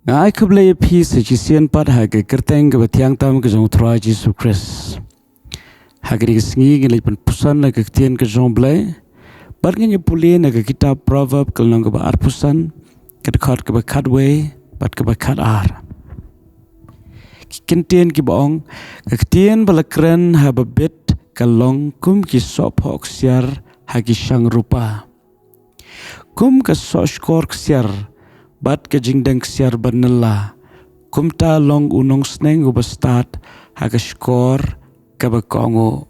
Ngai keblai pi sejisian pat hage kerteng ke betiang tam ke jong Tuhan Yesus Kristus. Hage di kesengi ngilai penpusan na kektian ke jong blai. Bat nganya pulih na ke kitab Proverb ke nong ke ba arpusan ke dekat ke bakat we bat ke bakat ar. Kintien ki baong kektian balakren hababit kalong kum ki sop hok siar hagi sang rupa. Kum ke sok skor siar bat ke jingdeng siar banela. Kum ta long unong sneng ubastat hagi skor ke bakongo.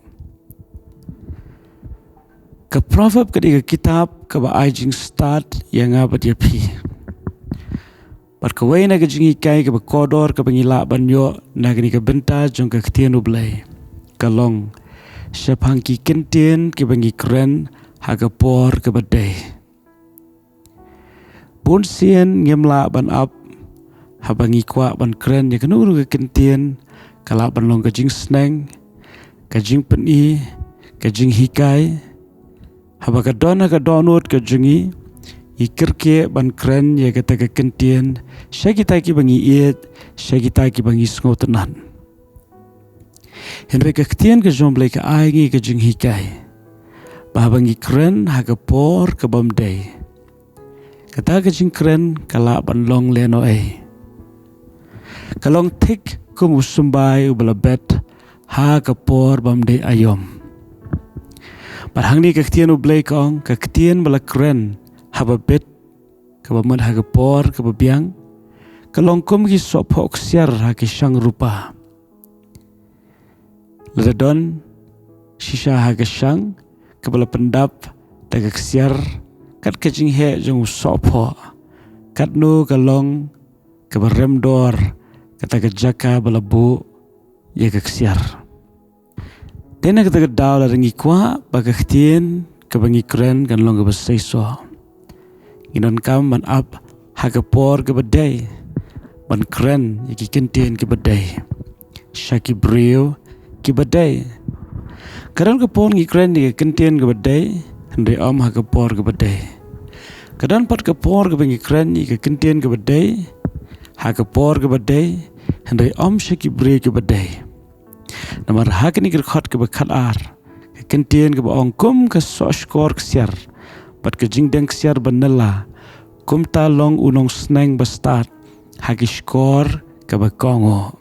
Ke proverb ke diga kitab ke ba ajing start yang abat ya pi. Bat ke wei na ke jingi kai ke bakodor ke bangila banyo na ke benta jong ke ketian ublay. Kalong sepangki kintien ke bangi keren haga por ke badai. Bun sien ngemla ban up habangi kwa ban keren ya kenuru ke kintien kala ban long ke jing sneng ke jing peni ke jing hikai habaga dona ke donut ke jingi ikirke ban keren ya kata ke kintien syagita ki bangi iet syagita ki bangi sngotenan henry ke kintien ke jomblai ke aingi ke jing hikai bahabangi keren haga por ke bamdai kata ke jing keren kala ban long leno kalong tik kumusumbai ubala bet haga por bamdai ayom barhang ni ke kintien ublai kong ke kintien bala keren haba bet ke bamad haga por ke babiang kalong kum ki sopok siar haki sang rupa ladadon sisa haga sang ke bala pendap tagak siar kat kejing he jong sopo kat nu kalong ke baremdor kata ke jaka bala bu ya ke siar dena kata ke daw la ringi kwa baga ktien ke bangi keren kan long ke basaiso inon kam man up haga por ke badai ban keren ya ki kintien ke badai syaki brio ke badai kadang ke pon ngi keren ke kintien ke badai hendai om haga por ke badai kadang pat ke por ke bangi keren ke kintien ke badai haga por ke badai hendai om syaki brio ke badai namar haga ni ke khot ke bakat ar ke kintien ke baong kum ke soskor ke siar pat ke jingdeng siar banela kum ta long unong sneng bastat hagi skor ke bakongo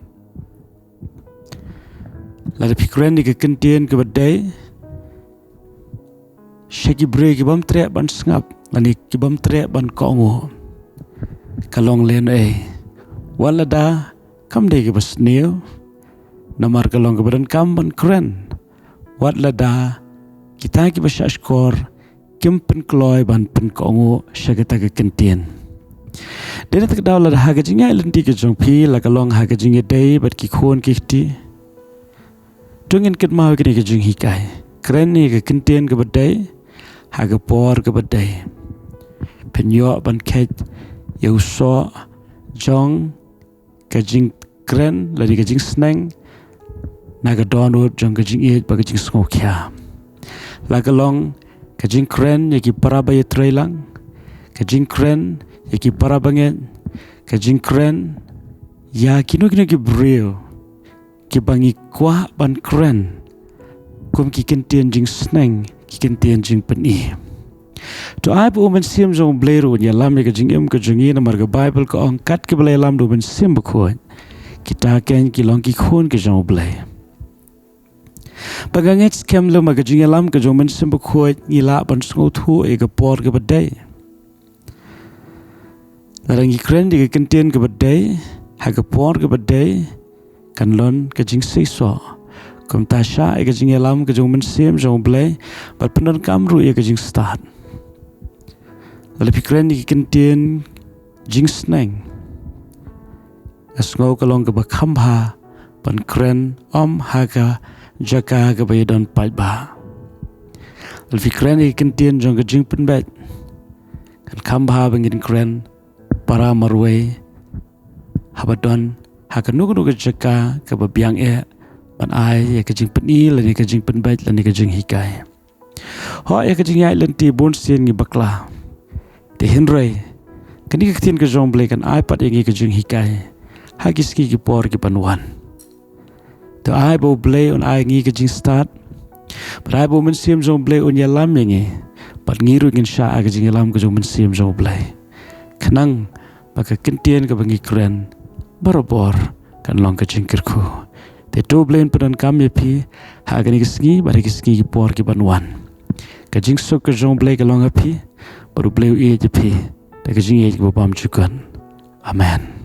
lada pikren ni ke kintien ke badai syaki brio ke bam trek ban sngap lani ke bam trek ban kongo kalong len walada kam dei ke basneu namar kalong ke badan kam ban keren walada kita ke basya skor kim pen kloy ban pen kongo syagata ke kintien dena tak daw la haga jinga lenti ke jong pi la kalong haga jinga dei bat ki khon ki ti tungin ket mau ke jing hikai keren ni ke kintien ke badai haga por ke badai penyo ban ket yauso jong ke jing keren la di ke jing sneng naga donut jong ke jing it ba ke jing skokya la kalong ke jing keren yaki paraba ye trailang ke jing keren yaki parabanget ke jing keren ya kino ki brio ki bangi kwa ban keren kum ki kintien jing sneng ki kintien jing peni to ai bu men sim jong blero ya lam ke jing em ke jing na marga bible ko ong kat ke blai lam do ben sim ko kita ken ki long ki khon ke jong blai paganget skem lo ma ke jing lam ke jong men sim ko ngila ban sngo thu e ke por ke badai larangi kren di ke kintien ke badai ha ke por ke badai kan lon ke jing seiso kom ta sha e ke jing lam ke jong men sim jong blai bat penon kamru e ke jing start lalu pikren di ke kintien jing sneng asngau kalong ke bakhamba ban kren om haga jaka ke bayadon pajba lalu pikren di ke kintien jong ke jing penbet kan khamba bangin kren para marwe habadon haka nugu ke jaka ke babiang ban ai ya ke jing peni lani ke jing penbet lani ke jing hikai ho ya ke jing ai lenti bon sien ngi bakla te hinrei Kani ka tien ka jong blay kan ai pat ingi ka jing hikai. Hagis ki por ki panuan. To ai bo blay on ai ngi ka jing start. But ai bo mensiam jong blay on yalam ingi. Pat ngiru ingin sya ka jing yalam ka jong mensiam jong blay. Kanang baka kintien ka bangi keren. Barobor kan long ka jing kirku. Te to blay padan kami pi. Hagani kisngi bari kisngi ki por ki panuan. Ka jing sok ka jong blay ka long api. Baru blay u iya jepi. Ta ka jing iya ki bopam cukan. Amen.